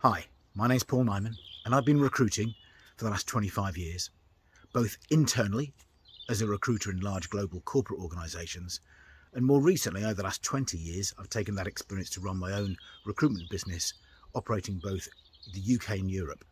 Hi, my name's Paul Nyman, and I've been recruiting for the last 25 years, both internally as a recruiter in large global corporate organisations, and more recently, over the last 20 years, I've taken that experience to run my own recruitment business, operating both the UK and Europe.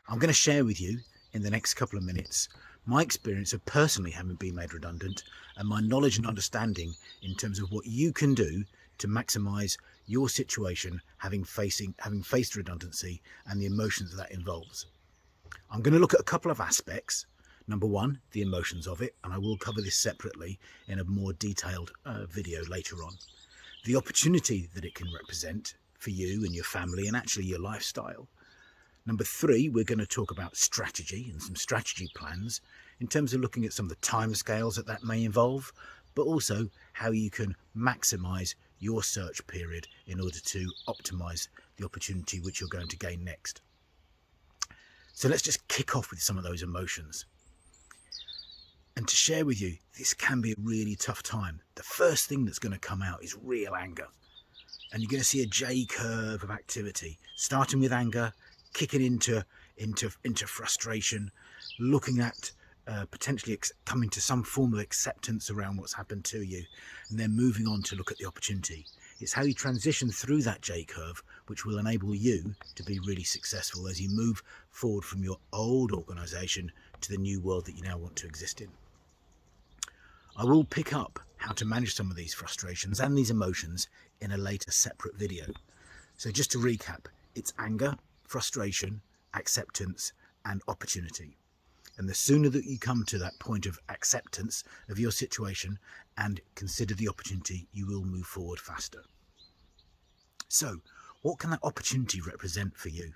I'm going to share with you in the next couple of minutes my experience of personally having been made redundant and my knowledge and understanding in terms of what you can do to maximise your situation having faced redundancy and the emotions that involves. I'm going to look at a couple of aspects. Number one, the emotions of it, and I will cover this separately in a more detailed video later on. The opportunity that it can represent for you and your family and actually your lifestyle. Number three, we're going to talk about strategy and some strategy plans in terms of looking at some of the timescales that may involve, but also how you can maximise your search period in order to optimise the opportunity which you're going to gain next. So let's just kick off with some of those emotions. And to share with you, this can be a really tough time. The first thing that's going to come out is real anger. And you're going to see a J curve of activity, starting with anger, kicking into frustration, looking at potentially coming to some form of acceptance around what's happened to you, and then moving on to look at the opportunity. It's how you transition through that J curve which will enable you to be really successful as you move forward from your old organisation to the new world that you now want to exist in. I will pick up how to manage some of these frustrations and these emotions in a later separate video. So just to recap, it's anger, frustration, acceptance and opportunity. And the sooner that you come to that point of acceptance of your situation and consider the opportunity, you will move forward faster. So what can that opportunity represent for you?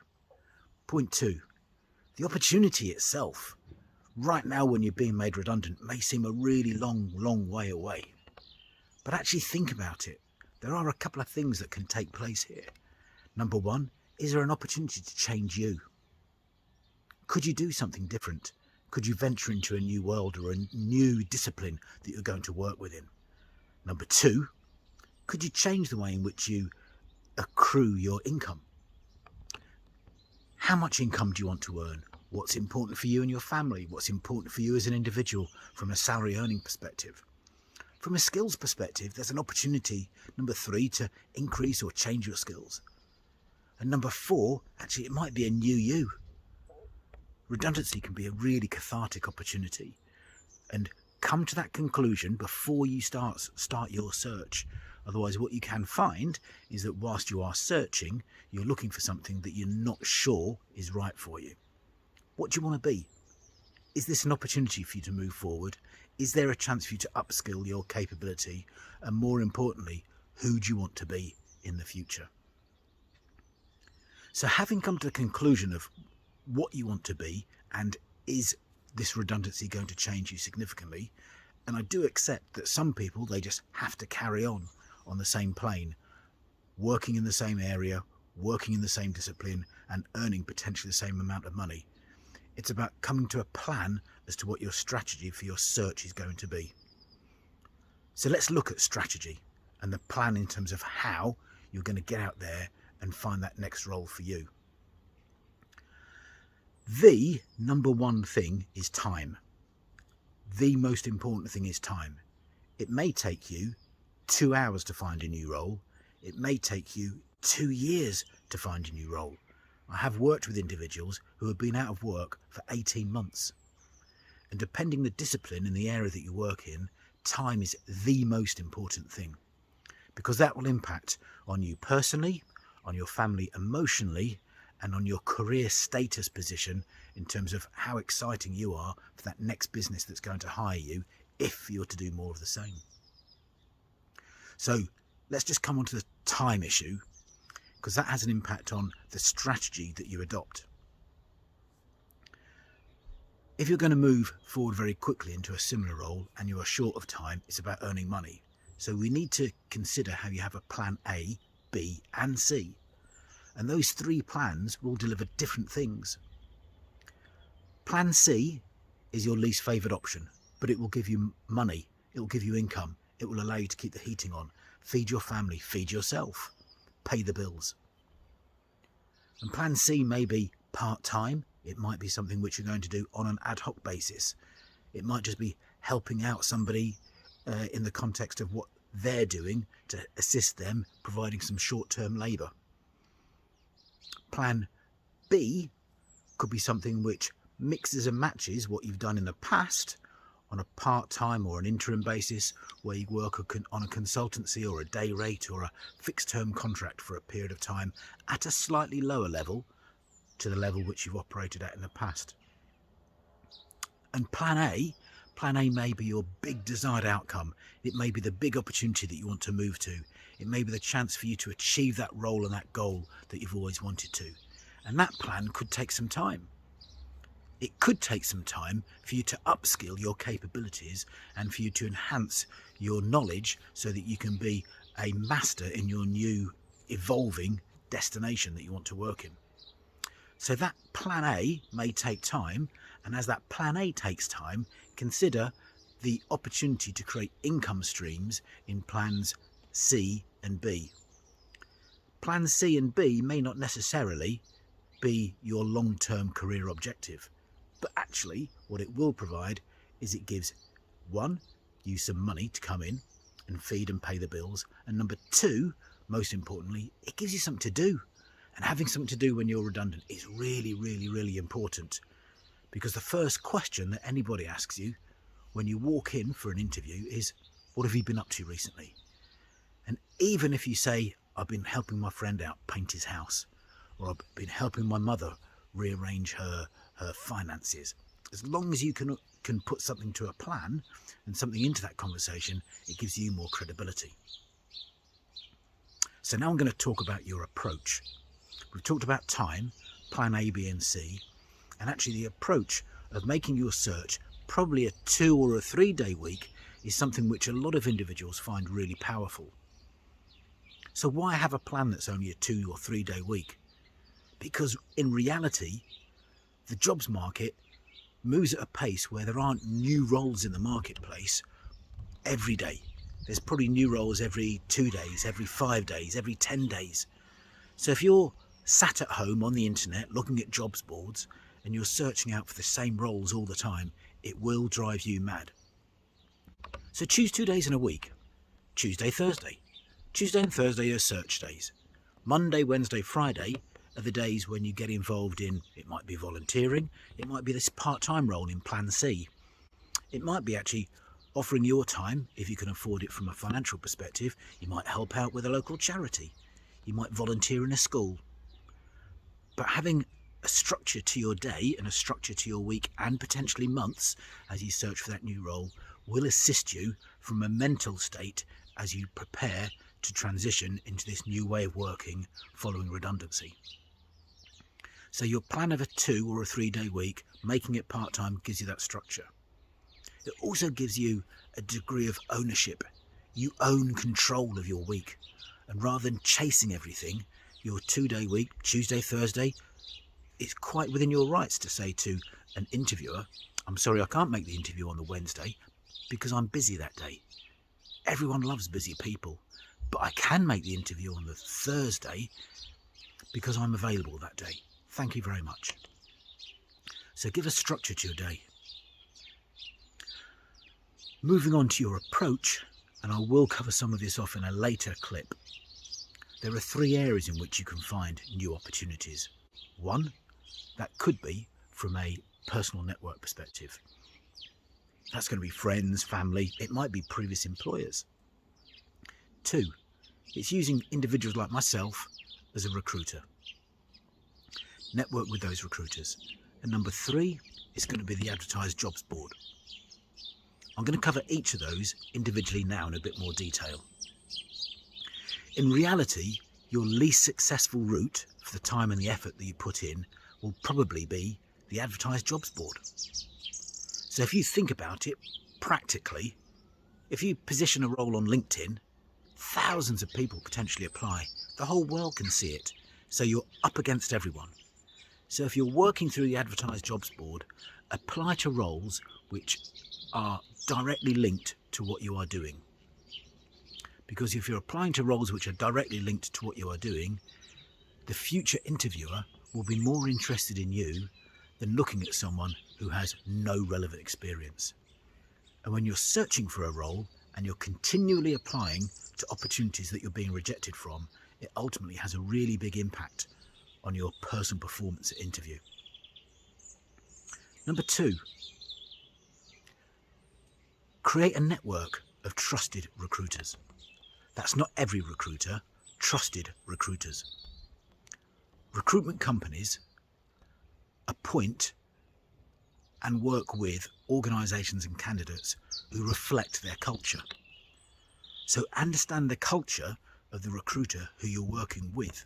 Point two, the opportunity itself, right now when you're being made redundant, may seem a really long way away. But actually think about it. There are a couple of things that can take place here. Number one, is there an opportunity to change you? Could you do something different? Could you venture into a new world or a new discipline that you're going to work within? Number two, could you change the way in which you accrue your income? How much income do you want to earn? What's important for you and your family? What's important for you as an individual from a salary earning perspective? From a skills perspective, there's an opportunity, number three, to increase or change your skills. And number four, actually, it might be a new you. Redundancy can be a really cathartic opportunity, and come to that conclusion before you start your search. Otherwise, what you can find is that whilst you are searching, you're looking for something that you're not sure is right for you. What do you want to be? Is this an opportunity for you to move forward? Is there a chance for you to upskill your capability? And more importantly, who do you want to be in the future? So having come to the conclusion of what you want to be and is this redundancy going to change you significantly, and I do accept that some people, they just have to carry on the same plane, working in the same area, working in the same discipline and earning potentially the same amount of money. It's about coming to a plan as to what your strategy for your search is going to be. So let's look at strategy and the plan in terms of how you're going to get out there and find that next role for you. The number one thing is time. The most important thing is time. It may take you 2 hours to find a new role. It may take you 2 years to find a new role. I have worked with individuals who have been out of work for 18 months. And depending the discipline in the area that you work in, time is the most important thing, because that will impact on you personally, on your family emotionally, and on your career status position in terms of how exciting you are for that next business that's going to hire you if you're to do more of the same. So let's just come on to the time issue, because that has an impact on the strategy that you adopt. If you're going to move forward very quickly into a similar role and you are short of time, it's about earning money. So we need to consider how you have a plan A, B and C. And those three plans will deliver different things. Plan C is your least favoured option, but it will give you money, it will give you income, it will allow you to keep the heating on, feed your family, feed yourself, pay the bills. And plan C may be part-time. It might be something which you're going to do on an ad hoc basis. It might just be helping out somebody in the context of what they're doing to assist them, providing some short-term labour. Plan B could be something which mixes and matches what you've done in the past on a part-time or an interim basis, where you work on a consultancy or a day rate or a fixed-term contract for a period of time at a slightly lower level to the level which you've operated at in the past. And plan A may be your big desired outcome. It may be the big opportunity that you want to move to. It may be the chance for you to achieve that role and that goal that you've always wanted to. And that plan could take some time. It could take some time for you to upskill your capabilities and for you to enhance your knowledge so that you can be a master in your new evolving destination that you want to work in. So that plan A may take time, and as that plan A takes time, consider the opportunity to create income streams in plans C and B. Plans C and B may not necessarily be your long-term career objective, but actually what it will provide is it gives, one, you some money to come in and feed and pay the bills, and number two, most importantly, it gives you something to do. And having something to do when you're redundant is really, really, really important, because the first question that anybody asks you when you walk in for an interview is, what have you been up to recently? And even if you say, I've been helping my friend out paint his house, or I've been helping my mother rearrange her finances, as long as you can put something to a plan and something into that conversation, it gives you more credibility. So now I'm going to talk about your approach. We've talked about time, plan A, B and C, and actually the approach of making your search probably a 2 or a 3 day week is something which a lot of individuals find really powerful. So why have a plan that's only a 2 or 3 day week? Because in reality, the jobs market moves at a pace where there aren't new roles in the marketplace every day. There's probably new roles every 2 days, every 5 days, every 10 days. So if you're sat at home on the internet looking at jobs boards and you're searching out for the same roles all the time, it will drive you mad. So choose 2 days in a week. Tuesday, Thursday. Tuesday and Thursday are search days. Monday, Wednesday, Friday are the days when you get involved in, it might be volunteering, it might be this part-time role in plan C. It might be actually offering your time, if you can afford it from a financial perspective. You might help out with a local charity. You might volunteer in a school. But having a structure to your day and a structure to your week and potentially months as you search for that new role will assist you from a mental state as you prepare to transition into this new way of working following redundancy. So your plan of a 2 or a 3 day week, making it part-time, gives you that structure. It also gives you a degree of ownership. You own control of your week. And rather than chasing everything, your 2 day week, Tuesday, Thursday, it's quite within your rights to say to an interviewer, I'm sorry, I can't make the interview on the Wednesday because I'm busy that day. Everyone loves busy people, but I can make the interview on the Thursday because I'm available that day. Thank you very much. So give a structure to your day. Moving on to your approach, and I will cover some of this off in a later clip. There are 3 areas in which you can find new opportunities. 1, that could be from a personal network perspective. That's going to be friends, family, it might be previous employers. 2, it's using individuals like myself as a recruiter. Network with those recruiters. And number 3 is going to be the advertised jobs board. I'm going to cover each of those individually now in a bit more detail. In reality, your least successful route for the time and the effort that you put in will probably be the advertised jobs board. So if you think about it practically, if you position a role on LinkedIn, thousands of people potentially apply. The whole world can see it. So you're up against everyone. So if you're working through the advertised jobs board, apply to roles which are directly linked to what you are doing. Because if you're applying to roles which are directly linked to what you are doing, The future interviewer will be more interested in you than looking at someone who has no relevant experience. And when you're searching for a role and you're continually applying to opportunities that you're being rejected from, it ultimately has a really big impact on your personal performance at interview. Number 2, create a network of trusted recruiters. That's not every recruiter, trusted recruiters. Recruitment companies appoint and work with organisations and candidates who reflect their culture. So understand the culture of the recruiter who you're working with,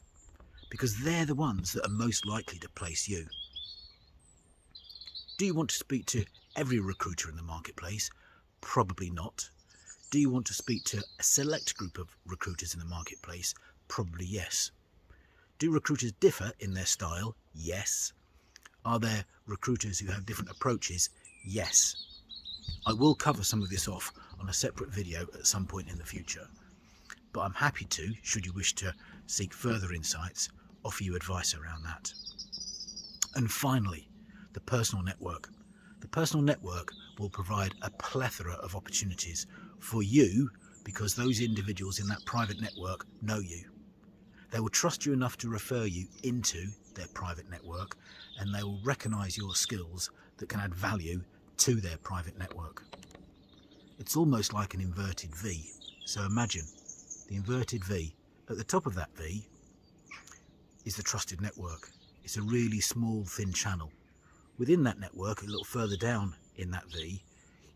because they're the ones that are most likely to place you. Do you want to speak to every recruiter in the marketplace? Probably not. Do you want to speak to a select group of recruiters in the marketplace? Probably yes. Do recruiters differ in their style? Yes. Are there recruiters who have different approaches? Yes. I will cover some of this off on a separate video at some point in the future, but I'm happy to, should you wish to seek further insights, offer you advice around that. And finally, the personal network. The personal network will provide a plethora of opportunities for you because those individuals in that private network know you. They will trust you enough to refer you into their private network, and they will recognise your skills that can add value to their private network. It's almost like an inverted V. So imagine the inverted V. At the top of that V is the trusted network. It's a really small, thin channel. Within that network, a little further down in that V,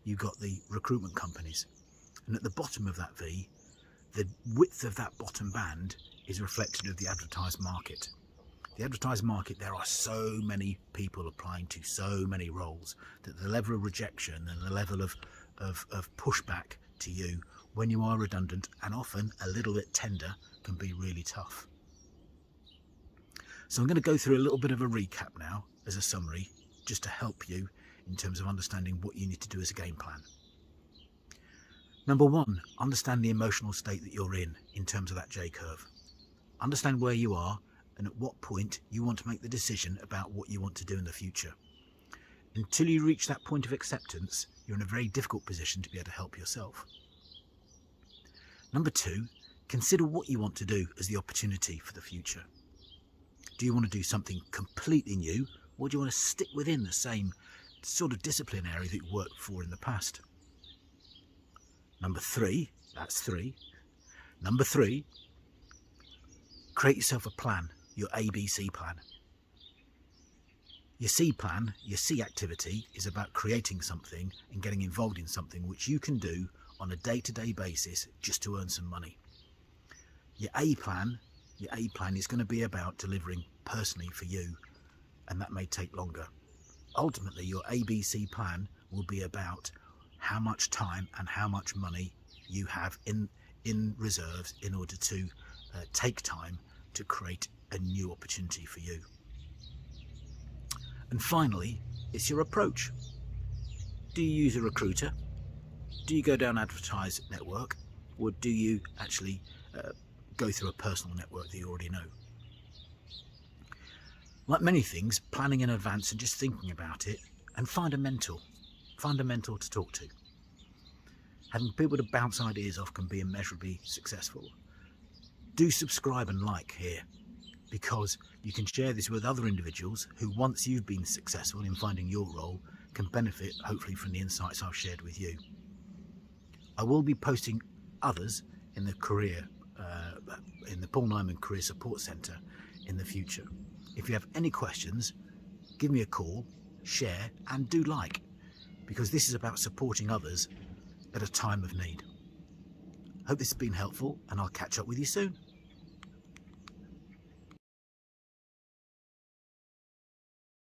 you've got the recruitment companies. And at the bottom of that V, the width of that bottom band is reflected of the advertised market. The advertised market, there are so many people applying to so many roles that the level of rejection and the level of pushback to you when you are redundant and often a little bit tender can be really tough. So I'm going to go through a little bit of a recap now as a summary, just to help you in terms of understanding what you need to do as a game plan. Number 1, understand the emotional state that you're in terms of that J-curve. Understand where you are and at what point you want to make the decision about what you want to do in the future. Until you reach that point of acceptance, you're in a very difficult position to be able to help yourself. Number 2, consider what you want to do as the opportunity for the future. Do you want to do something completely new, or do you want to stick within the same sort of discipline area that you worked for in the past? Number 3, that's 3. Number 3, create yourself a plan, your ABC plan. Your C plan, your C activity, is about creating something and getting involved in something which you can do on a day-to-day basis just to earn some money. Your A plan is going to be about delivering personally for you, and that may take longer. Ultimately, your ABC plan will be about how much time and how much money you have in reserves in order to take time to create a new opportunity for you. And finally, it's your approach. Do you use a recruiter? Do you go down an advertised network? Or do you actually go through a personal network that you already know? Like many things, planning in advance and just thinking about it, and find a mentor. Find a mentor to talk to. Having people to bounce ideas off can be immeasurably successful. Do subscribe and like here, because you can share this with other individuals who, once you've been successful in finding your role, can benefit hopefully from the insights I've shared with you. I will be posting others in the Paul Nyman Career Support Centre in the future. If you have any questions, give me a call, share and do like, because this is about supporting others at a time of need. Hope this has been helpful, and I'll catch up with you soon.